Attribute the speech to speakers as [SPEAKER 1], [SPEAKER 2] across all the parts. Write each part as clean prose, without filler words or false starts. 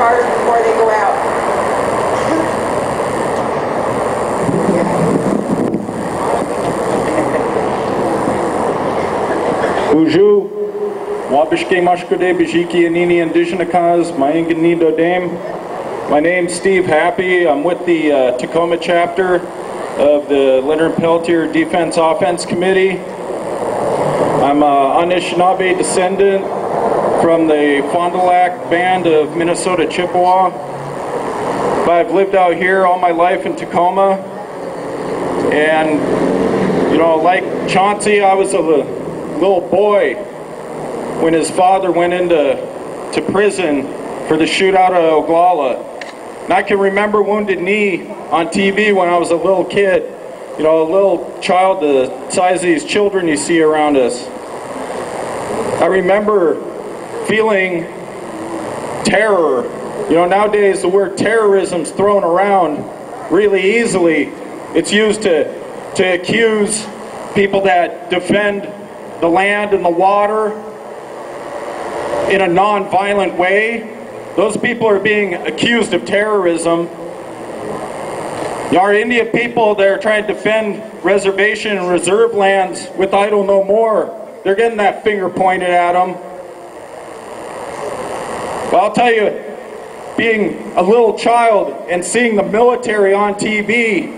[SPEAKER 1] cars before they go out.
[SPEAKER 2] Bonjour. Wabishke mashkode bijiki anini indigenakas mayingani dodame. My name's Steve Hapy. I'm with the Tacoma chapter of the Leonard Peltier Defense Offense Committee. I'm an Anishinaabe descendant from the Fond du Lac band of Minnesota Chippewa. But I've lived out here all my life in Tacoma. And, you know, like Chauncey, I was a little boy when his father went into prison for the shootout at Oglala. And I can remember Wounded Knee on TV when I was a little kid. You know, a little child the size of these children you see around us. I remember feeling terror. You know, nowadays the word terrorism's thrown around really easily. It's used to accuse people that defend the land and the water in a non-violent way. Those people are being accused of terrorism. Our Indian people, they're trying to defend reservation and reserve lands with idle no more. They're getting that finger pointed at them. But I'll tell you, being a little child and seeing the military on TV,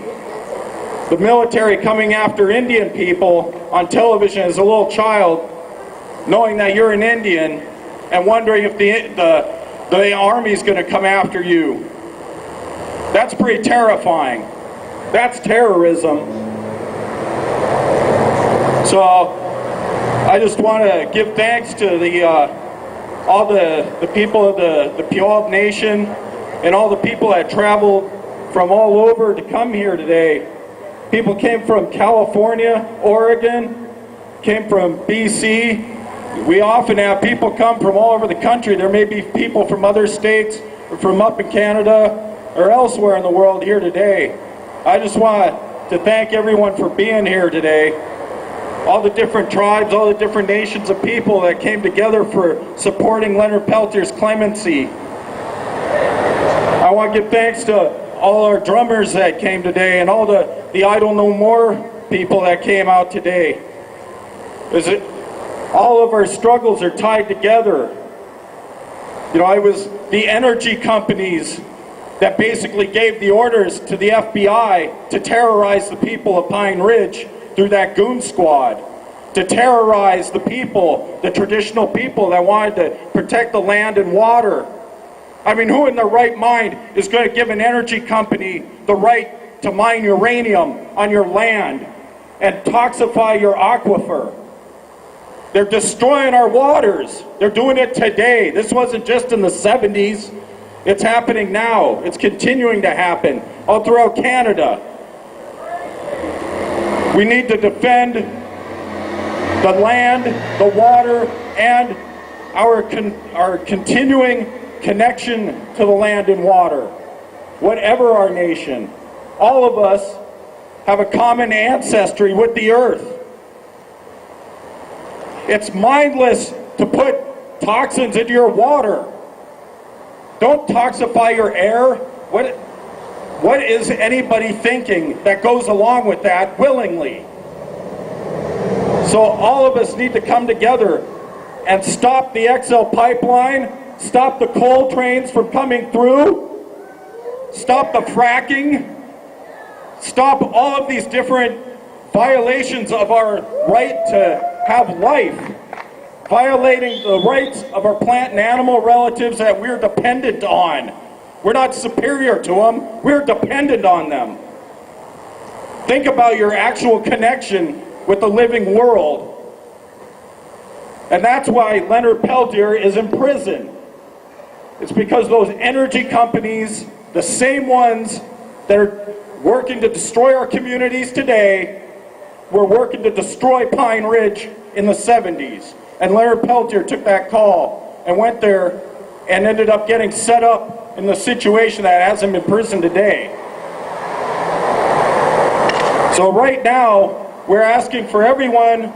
[SPEAKER 2] the military coming after Indian people on television as a little child, knowing that you're an Indian and wondering if the army's going to come after you. That's pretty terrifying. That's terrorism. So I just want to give thanks to all the people of the Puyallup Nation and all the people that traveled from all over to come here today. People came from California, Oregon, came from BC. We often have people come from all over the country. There may be people from other states or from up in Canada or elsewhere in the world here today. I just want to thank everyone for being here today. All the different tribes, all the different nations of people that came together for supporting Leonard Peltier's clemency. I want to give thanks to all our drummers that came today and all the Idle No More people that came out today. All of our struggles are tied together. You know, it was the energy companies that basically gave the orders to the FBI to terrorize the people of Pine Ridge through that goon squad, to terrorize the people, the traditional people that wanted to protect the land and water. I mean, who in their right mind is going to give an energy company the right to mine uranium on your land and toxify your aquifer? They're destroying our waters. They're doing it today. This wasn't just in the 70s. It's happening now. It's continuing to happen all throughout Canada. We need to defend the land, the water, and our continuing connection to the land and water. Whatever our nation, all of us have a common ancestry with the earth. It's mindless to put toxins into your water. Don't toxify your air. What is anybody thinking that goes along with that willingly? So all of us need to come together and stop the XL pipeline, stop the coal trains from coming through, stop the fracking, stop all of these different violations of our right to have life, violating the rights of our plant and animal relatives that we're dependent on. We're not superior to them, we're dependent on them. Think about your actual connection with the living world. And that's why Leonard Peltier is in prison. It's because those energy companies, the same ones that are working to destroy our communities today, were working to destroy Pine Ridge in the 70s. And Leonard Peltier took that call and went there and ended up getting set up in the situation that has him in prison today. So right now, we're asking for everyone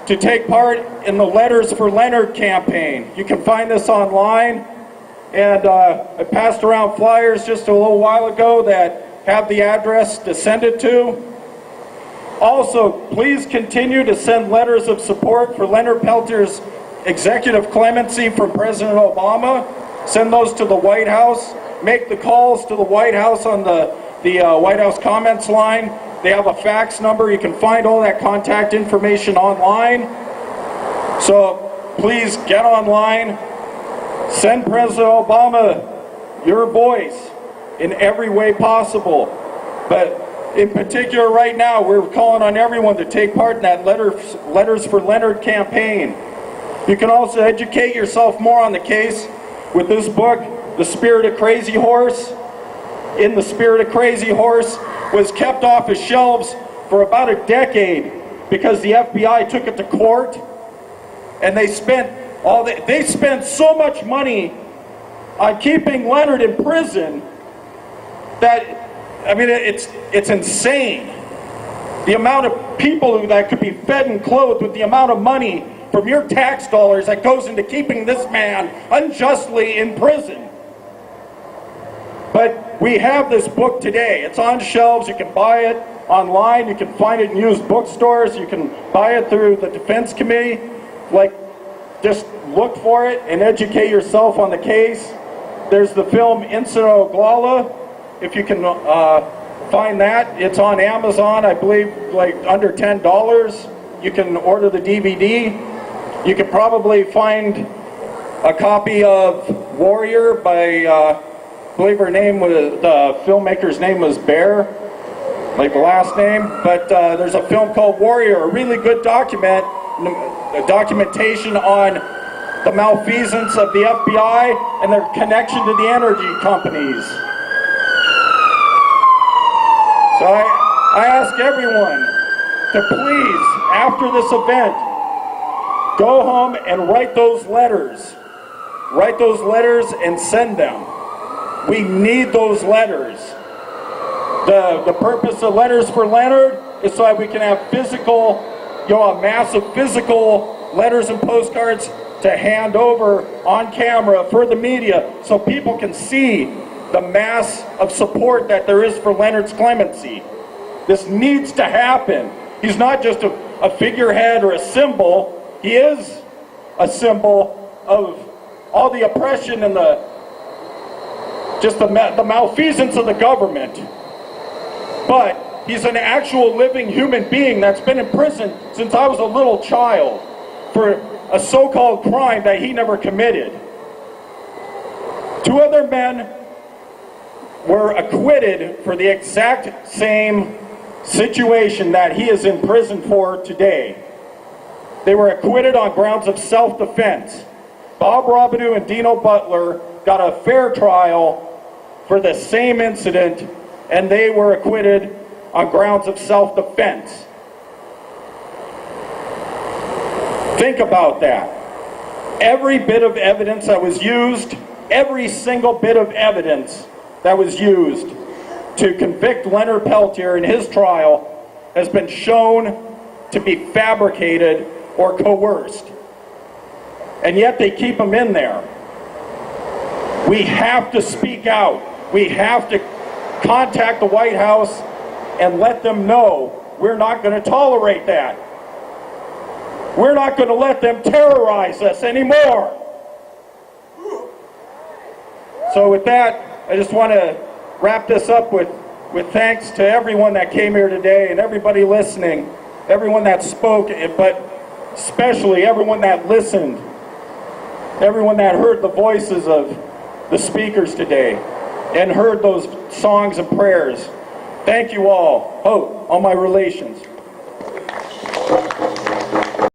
[SPEAKER 2] to take part in the Letters for Leonard campaign. You can find this online, And I passed around flyers just a little while ago that have the address to send it to. Also, please continue to send letters of support for Leonard Peltier's executive clemency from President Obama. Send those to the White House. Make the calls to the White House on the White House comments line. They have a fax number. You can find all that contact information online. So please get online. Send President Obama your voice in every way possible. But in particular right now, we're calling on everyone to take part in that Letters for Leonard campaign. You can also educate yourself more on the case with this book, The Spirit of Crazy Horse. In The Spirit of Crazy Horse was kept off his shelves for about a decade because the FBI took it to court, and they spent so much money on keeping Leonard in prison that, I mean, it's insane. The amount of people that could be fed and clothed with the amount of money from your tax dollars that goes into keeping this man unjustly in prison. But we have this book today. It's on shelves. You can buy it online. You can find it in used bookstores. You can buy it through the Defense Committee. Just look for it and educate yourself on the case. There's the film Incident Oglala. If you can find that, it's on Amazon, I believe, under $10. You can order the DVD. You can probably find a copy of Warrior by, I believe her name was, the filmmaker's name was Bear, like the last name. But there's a film called Warrior, a really good documentation on the malfeasance of the FBI and their connection to the energy companies. So I ask everyone to please, after this event, go home and write those letters. Write those letters and send them. We need those letters. The purpose of Letters for Leonard is so that we can have physical, a massive physical letters and postcards to hand over on camera for the media so people can see the mass of support that there is for Leonard's clemency. This needs to happen. He's not just a figurehead or a symbol. He is a symbol of all the oppression and the malfeasance of the government. But he's an actual living human being that's been in prison since I was a little child for a so-called crime that he never committed. 2 other men were acquitted for the exact same situation that he is in prison for today. They were acquitted on grounds of self-defense. Bob Robidoux and Dino Butler got a fair trial for the same incident, and they were acquitted on grounds of self-defense. Think about that. Every bit of evidence that was used, every single bit of evidence that was used to convict Leonard Peltier in his trial has been shown to be fabricated or coerced. And yet they keep him in there. We have to speak out. We have to contact the White House and let them know we're not going to tolerate that. We're not going to let them terrorize us anymore. So with that, I just want to wrap this up with thanks to everyone that came here today and everybody listening, everyone that spoke, but especially everyone that listened, everyone that heard the voices of the speakers today and heard those songs and prayers. Thank you all. Oh, all my relations.